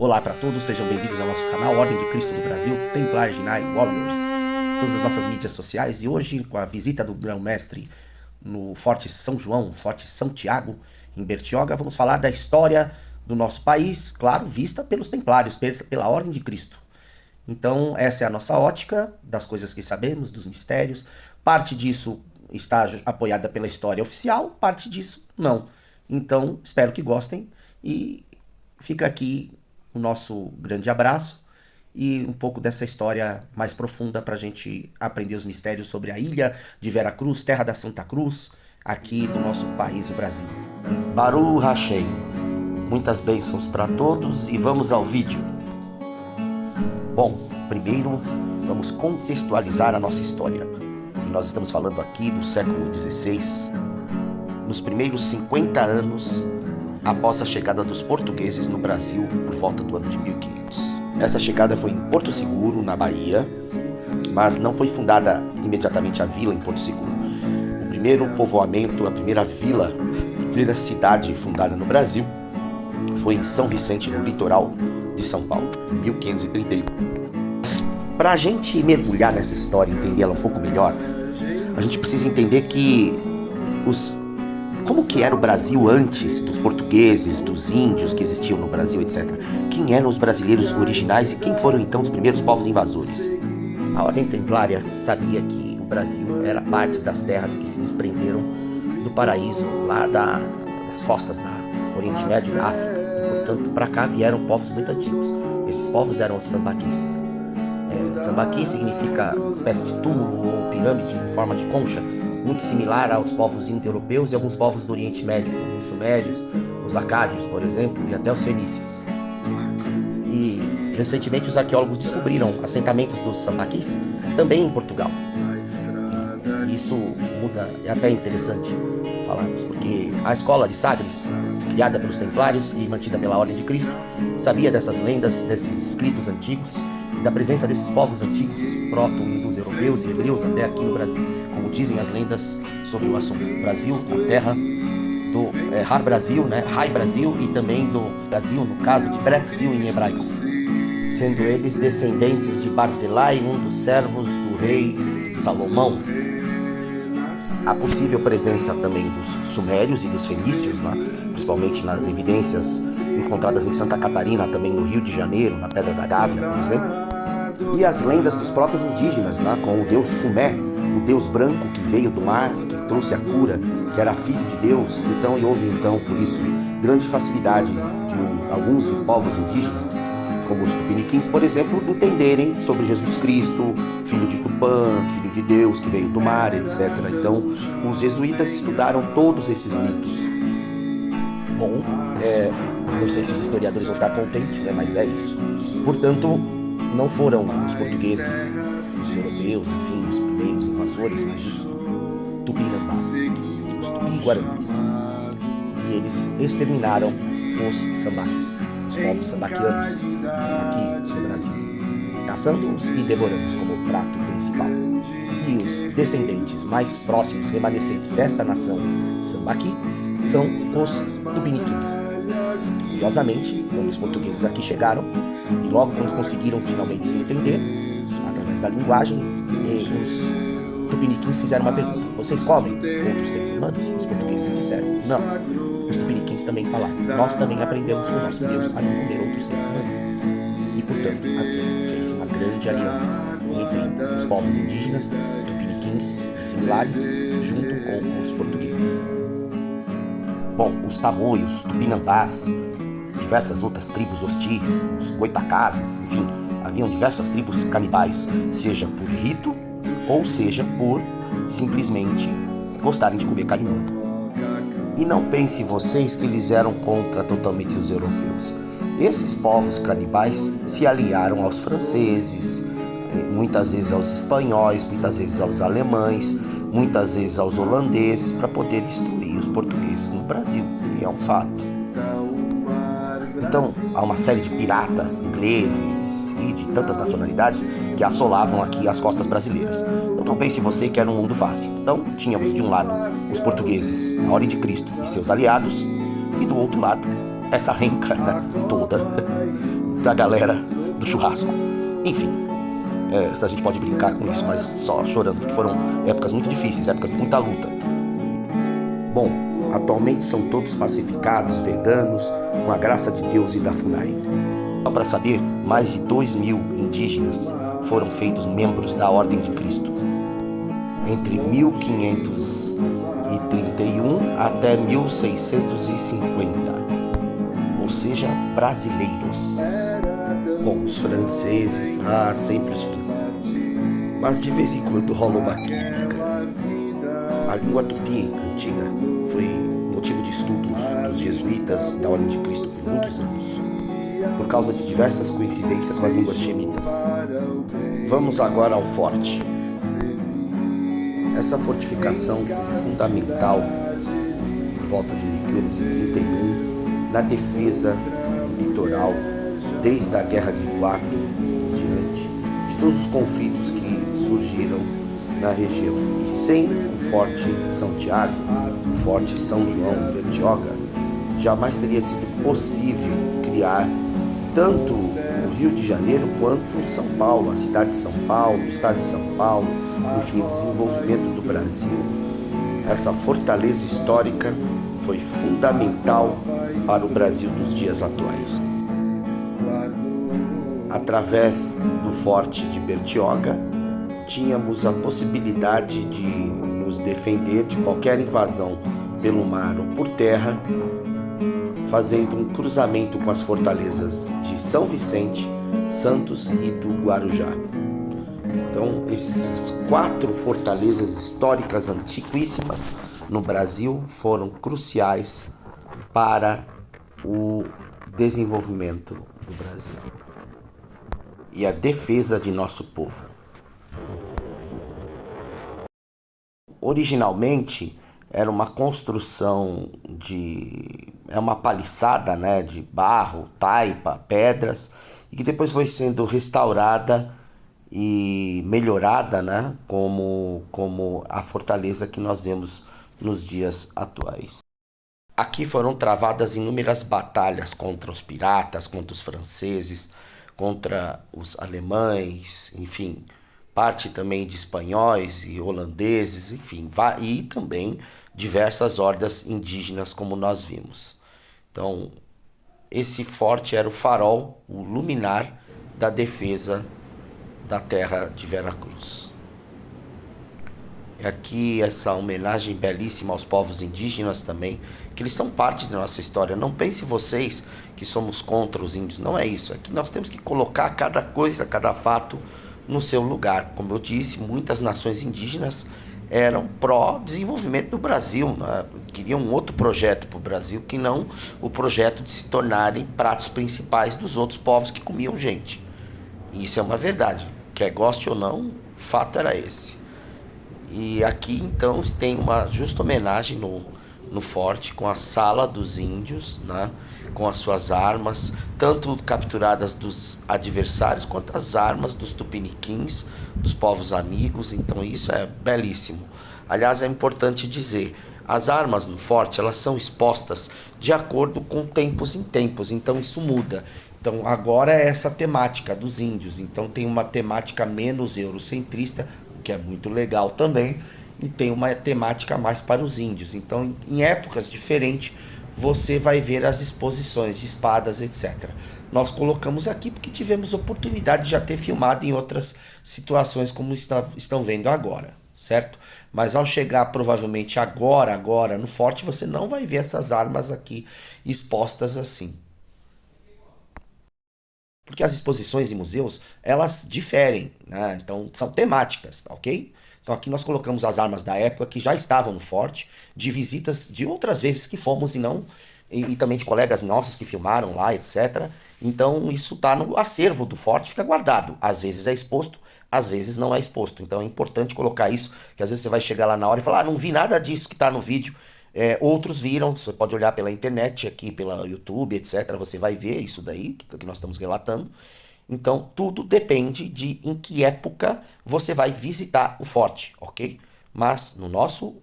Olá para todos, sejam bem-vindos ao nosso canal Ordem de Cristo do Brasil, Templar Genii Warriors, todas as nossas mídias sociais, e hoje com a visita do grão-mestre no Forte São João, Forte São Tiago, em Bertioga, vamos falar da história do nosso país, claro, vista pelos templários, pela Ordem de Cristo. Então essa é a nossa ótica das coisas que sabemos, dos mistérios. Parte disso está apoiada pela história oficial, parte disso não. Então espero que gostem e fica aqui o nosso grande abraço e um pouco dessa história mais profunda para a gente aprender os mistérios sobre a ilha de Veracruz, terra da Santa Cruz, aqui do nosso país, o Brasil. Baruch Hashem, muitas bênçãos para todos e vamos ao vídeo. Bom, primeiro vamos contextualizar a nossa história. E nós estamos falando aqui do século XVI, nos primeiros 50 anos após a chegada dos portugueses no Brasil por volta do ano de 1500. Essa chegada foi em Porto Seguro, na Bahia, mas não foi fundada imediatamente a vila em Porto Seguro. O primeiro povoamento, a primeira vila, a primeira cidade fundada no Brasil foi em São Vicente, no litoral de São Paulo, em 1531. Para a gente mergulhar nessa história e entendê-la um pouco melhor, a gente precisa entender que como que era o Brasil antes dos portugueses, dos índios que existiam no Brasil, etc. Quem eram os brasileiros originais e quem foram então os primeiros povos invasores? A Ordem Templária sabia que o Brasil era parte das terras que se desprenderam do paraíso lá das costas do Oriente Médio e da África. E, portanto, para cá vieram povos muito antigos. Esses povos eram os sambaquis. Sambaqui significa espécie de túmulo ou pirâmide em forma de concha, muito similar aos povos indo-europeus e alguns povos do Oriente Médio, como os sumérios, os acádios, por exemplo, e até os fenícios. E recentemente os arqueólogos descobriram assentamentos dos sambaquis também em Portugal. E isso muda, é até interessante falarmos, porque a escola de Sagres, criada pelos templários e mantida pela Ordem de Cristo, sabia dessas lendas, desses escritos antigos e da presença desses povos antigos, proto-hindus europeus e hebreus até aqui no Brasil, como dizem as lendas sobre o assunto. O Brasil, a terra do Har Brasil, Rai Brasil, e também do Brasil, no caso de Bratzil em hebraico, sendo eles descendentes de Barzilai, um dos servos do rei Salomão. A possível presença também dos sumérios e dos fenícios, principalmente nas evidências encontradas em Santa Catarina, também no Rio de Janeiro, na Pedra da Gávea, por exemplo. E as lendas dos próprios indígenas, com o deus Sumé, o deus branco que veio do mar, que trouxe a cura, que era filho de Deus. Então, e houve por isso, grande facilidade de alguns povos indígenas, como os tupiniquins, por exemplo, entenderem sobre Jesus Cristo, filho de Tupã, filho de Deus, que veio do mar, etc. Então, os jesuítas estudaram todos esses mitos. Bom, não sei se os historiadores vão ficar contentes, mas é isso. Portanto, não foram os portugueses, os europeus, enfim, os primeiros invasores, mas os tupinambás, os tupi-guaranis. E eles exterminaram os sambaquis, os povos sambaquianos, aqui no Brasil, caçando-os e devorando-os como prato principal. E os descendentes mais próximos, remanescentes desta nação sambaqui, são os tupiniquins. Curiosamente, quando os portugueses aqui chegaram, e logo quando conseguiram finalmente se entender, através da linguagem, os tupiniquins fizeram uma pergunta: vocês comem outros seres humanos? Os portugueses disseram: não. Os tupiniquins também falaram: nós também aprendemos com o nosso Deus a não comer outros seres humanos. E portanto, assim, fez-se uma grande aliança entre os povos indígenas, tupiniquins e similares, junto com os portugueses. Bom, os tamoios, os tupinambás, diversas outras tribos hostis, os goitacazes, enfim, haviam diversas tribos canibais, seja por rito ou seja por simplesmente gostarem de comer carne humana. E não pensem vocês que eles eram contra totalmente os europeus. Esses povos canibais se aliaram aos franceses, muitas vezes aos espanhóis, muitas vezes aos alemães, muitas vezes aos holandeses, para poder destruir os portugueses no Brasil. E é um fato. Então, há uma série de piratas ingleses e de tantas nacionalidades que assolavam aqui as costas brasileiras. Então não pense você que era um mundo fácil. Então, tínhamos de um lado os portugueses, a Ordem de Cristo e seus aliados, e do outro lado, essa renca toda da galera do churrasco. Enfim, a gente pode brincar com isso, mas só chorando, porque foram épocas muito difíceis, épocas de muita luta. Bom, atualmente são todos pacificados, veganos, com a graça de Deus e da FUNAI. Só para saber, mais de 2.000 indígenas foram feitos membros da Ordem de Cristo entre 1531 até 1650, ou seja, brasileiros. Bom, os franceses, sempre os franceses, mas de vez em quando rola uma química. A língua tupi antiga foi motivo de estudos dos jesuítas da Ordem de Cristo por muitos anos, por causa de diversas coincidências com as línguas gemidas. Vamos agora ao forte. Essa fortificação foi fundamental por volta de 1531 na defesa do litoral, desde a Guerra de Iguape em diante, de todos os conflitos que surgiram na região. E sem o Forte São Tiago, o Forte São João Bertioga, jamais teria sido possível criar tanto o Rio de Janeiro quanto São Paulo, a cidade de São Paulo, o estado de São Paulo, enfim, o desenvolvimento do Brasil. Essa fortaleza histórica foi fundamental para o Brasil dos dias atuais. Através do Forte de Bertioga, tínhamos a possibilidade de nos defender de qualquer invasão pelo mar ou por terra, fazendo um cruzamento com as fortalezas de São Vicente, Santos e do Guarujá. Então, essas 4 fortalezas históricas antiquíssimas no Brasil foram cruciais para o desenvolvimento do Brasil e a defesa de nosso povo. Originalmente era uma construção uma paliçada, né, de barro, taipa, pedras, e que depois foi sendo restaurada e melhorada, né, como a fortaleza que nós vemos nos dias atuais. Aqui foram travadas inúmeras batalhas contra os piratas, contra os franceses, contra os alemães, enfim, parte também de espanhóis e holandeses, enfim, e também diversas hordas indígenas, como nós vimos. Então, esse forte era o farol, o luminar da defesa da terra de Veracruz. E aqui essa homenagem belíssima aos povos indígenas também, que eles são parte da nossa história. Não pense vocês que somos contra os índios, não é isso. É que nós temos que colocar cada coisa, cada fato no seu lugar. Como eu disse, muitas nações indígenas eram pró-desenvolvimento do Brasil, né? Queriam um outro projeto para o Brasil, que não o projeto de se tornarem pratos principais dos outros povos que comiam gente. E isso é uma verdade, quer goste ou não, o fato era esse. E aqui então tem uma justa homenagem no forte, com a sala dos índios, né? Com as suas armas, tanto capturadas dos adversários, quanto as armas dos tupiniquins, dos povos amigos. Então isso é belíssimo. Aliás, é importante dizer, as armas no forte, elas são expostas de acordo com tempos em tempos, então isso muda. Então agora é essa temática dos índios, então tem uma temática menos eurocentrista, o que é muito legal também, e tem uma temática mais para os índios. Então em épocas diferentes você vai ver as exposições de espadas, etc. Nós colocamos aqui porque tivemos oportunidade de já ter filmado em outras situações como estão vendo agora, certo? Mas ao chegar provavelmente agora no forte, você não vai ver essas armas aqui expostas assim. Porque as exposições em museus, elas diferem, né? Então são temáticas, ok? Então aqui nós colocamos as armas da época que já estavam no forte, de visitas de outras vezes que fomos e também de colegas nossos que filmaram lá, etc. Então isso está no acervo do forte, fica guardado. Às vezes é exposto, às vezes não é exposto. Então é importante colocar isso, que às vezes você vai chegar lá na hora e falar, não vi nada disso que está no vídeo. Outros viram, você pode olhar pela internet, aqui pela YouTube, etc. Você vai ver isso daí que nós estamos relatando. Então, tudo depende de em que época você vai visitar o forte, ok? Mas no nosso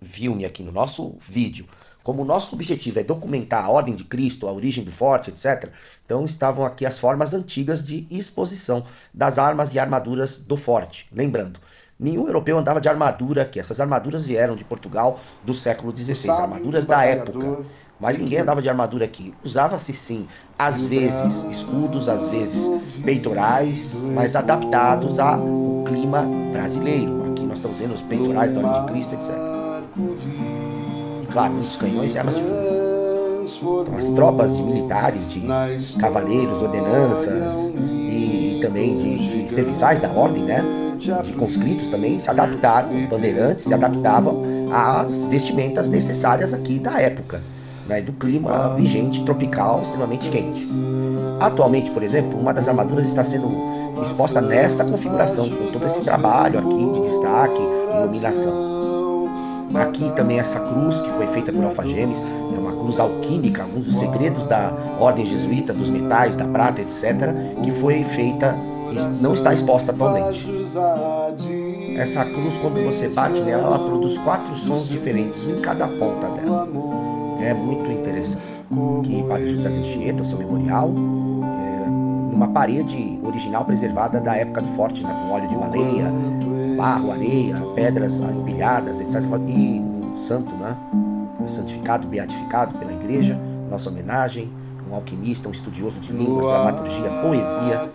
filme aqui, no nosso vídeo, Como o nosso objetivo é documentar a ordem de Cristo, a origem do forte, etc., então estavam aqui as formas antigas de exposição das armas e armaduras do forte. Lembrando, nenhum europeu andava de armadura aqui. Essas armaduras vieram de Portugal do século XVI, armaduras da época. Mas ninguém andava de armadura aqui. Usava-se sim, às vezes escudos, às vezes peitorais, mas adaptados ao clima brasileiro. Aqui nós estamos vendo os peitorais da Ordem de Cristo, etc. E claro, muitos canhões e armas de fogo. Então, as tropas de militares, de cavaleiros, ordenanças e também de serviçais da ordem, né? De conscritos também se adaptaram, bandeirantes se adaptavam às vestimentas necessárias aqui da época, né, do clima vigente tropical extremamente quente. Atualmente, por exemplo, uma das armaduras está sendo exposta nesta configuração, com todo esse trabalho aqui de destaque, iluminação. Aqui também essa cruz que foi feita por alfagemes, é uma cruz alquímica, alguns dos segredos da ordem jesuíta, dos metais, da prata, etc., que foi feita e não está exposta atualmente. Essa cruz, quando você bate nela, ela produz 4 sons diferentes, um em cada ponta dela. É muito interessante. Aqui, Padre José de Anchieta, o seu memorial, numa parede original preservada da época do forte, né, com óleo de baleia, barro, areia, pedras empilhadas, etc. E um santo, né, santificado, beatificado pela igreja, nossa homenagem, um alquimista, um estudioso de línguas, dramaturgia, poesia.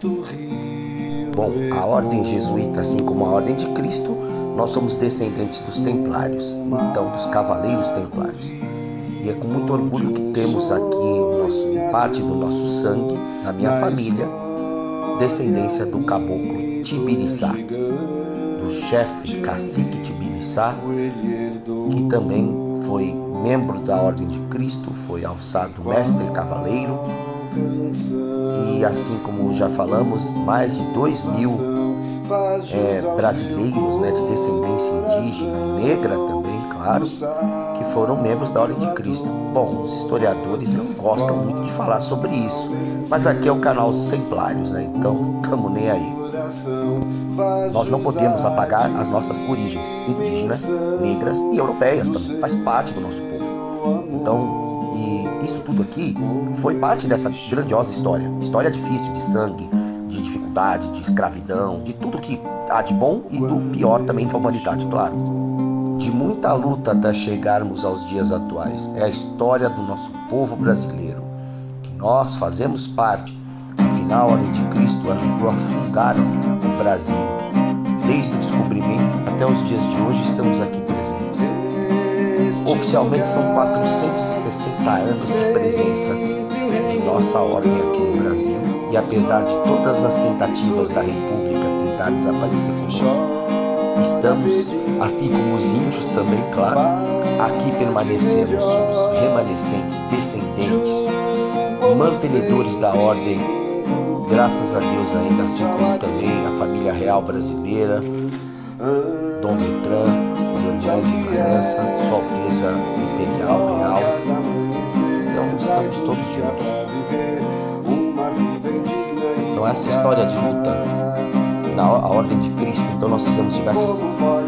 Bom, a ordem jesuíta, assim como a ordem de Cristo, nós somos descendentes dos templários, então dos cavaleiros templários. E é com muito orgulho que temos aqui parte do nosso sangue, da minha família, descendência do caboclo Tibiriçá, do chefe cacique Tibiriçá, que também foi membro da Ordem de Cristo, foi alçado mestre cavaleiro, e assim como já falamos, mais de 2.000 brasileiros, né, de descendência indígena e negra também, claro, que foram membros da Ordem de Cristo. Bom, os historiadores não gostam muito de falar sobre isso, mas aqui é o canal dos Templários, né, então tamo nem aí. Nós não podemos apagar as nossas origens indígenas, negras e europeias também, faz parte do nosso povo. Então, e isso tudo aqui foi parte dessa grandiosa história difícil, de sangue, de dificuldade, de escravidão, de tudo que há de bom e do pior também da humanidade, claro. De muita luta até chegarmos aos dias atuais. É a história do nosso povo brasileiro, que nós fazemos parte. Afinal, a Ordem de Cristo ajudou a fundar o Brasil. Desde o descobrimento até os dias de hoje estamos aqui presentes. Oficialmente são 460 anos de presença de nossa ordem aqui no Brasil, e apesar de todas as tentativas da República tentar desaparecer conosco, estamos, assim como os índios também, claro, aqui permanecemos, somos remanescentes, descendentes, mantenedores da ordem, graças a Deus ainda, assim como também a família real brasileira, Dom Beltrán, de Orleans e Bragança, Sua Alteza Imperial Real. Então estamos todos juntos. Então essa história de luta na Ordem de Cristo, então nós fizemos diversas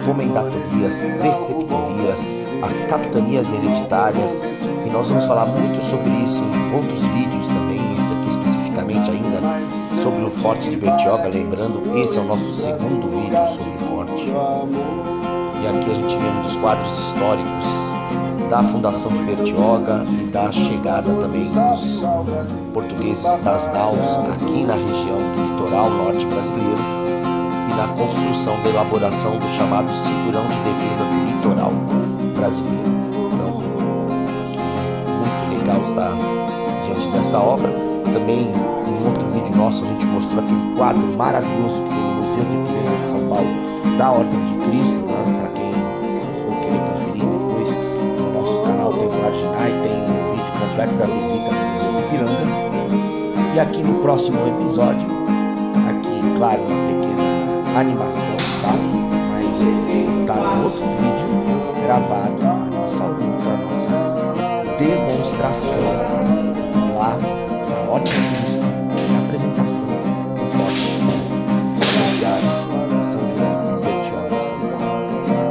comendatorias, preceptorias, as capitanias hereditárias, e nós vamos falar muito sobre isso em outros vídeos também, esse aqui especificamente ainda sobre o Forte de Bertioga, lembrando, esse é o nosso segundo vídeo sobre o Forte. E aqui a gente vê um dos quadros históricos da fundação de Bertioga e da chegada também dos portugueses das naus aqui na região do litoral norte brasileiro e na construção da elaboração do chamado Cinturão de Defesa do Litoral brasileiro. Então, aqui, muito legal estar diante dessa obra. Também, em outro vídeo nosso, a gente mostrou aquele quadro maravilhoso que tem no Museu de Ipiranga de São Paulo, da Ordem de Cristo, né? Para quem for querer conferir depois no nosso canal Templário Jinai, tem um vídeo completo da visita no Museu de Ipiranga. E aqui no próximo episódio, aqui, claro, uma pequena animação, tá? Mas tá no outro vídeo gravado a nossa luta, a nossa demonstração lá na Ordem de Cristo, em apresentação do Forte Santiago, São João e Bertioga, São Paulo.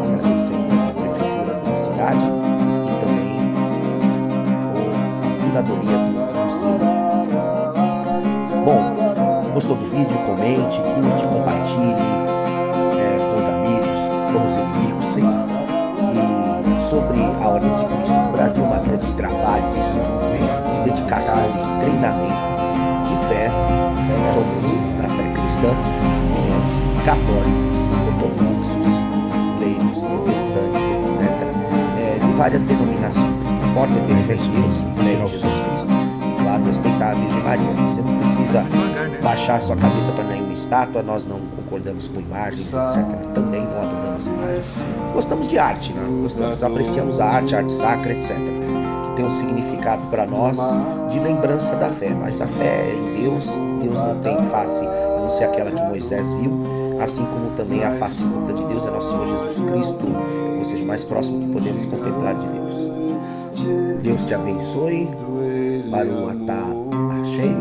Agradecendo a prefeitura da cidade e também Gostou do vídeo? Comente, curte, compartilhe com os amigos, com os inimigos, sei lá. E sobre a Ordem de Cristo do Brasil, uma vida de trabalho, de estudo, de dedicação, de treinamento, de fé. Somos da fé cristã, irmãos católicos, ortodoxos, leigos, protestantes, etc. De várias denominações. O que importa é ter fé em Deus, fé em Jesus Cristo e, claro, respeitar a Virgem Maria. Você não precisa baixar sua cabeça para nenhuma estátua, nós não concordamos com imagens, etc. Também não adoramos imagens. Gostamos de arte, né? Apreciamos a arte sacra, etc. Que tem um significado para nós de lembrança da fé. Mas a fé é em Deus. Deus não tem face a não ser aquela que Moisés viu, assim como também a face oculta de Deus é nosso Senhor Jesus Cristo, ou seja, o mais próximo que podemos contemplar de Deus. Deus te abençoe. Baruch atah Hashem,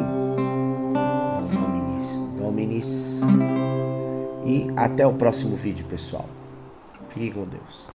Dominis. E até o próximo vídeo, pessoal. Fique com Deus.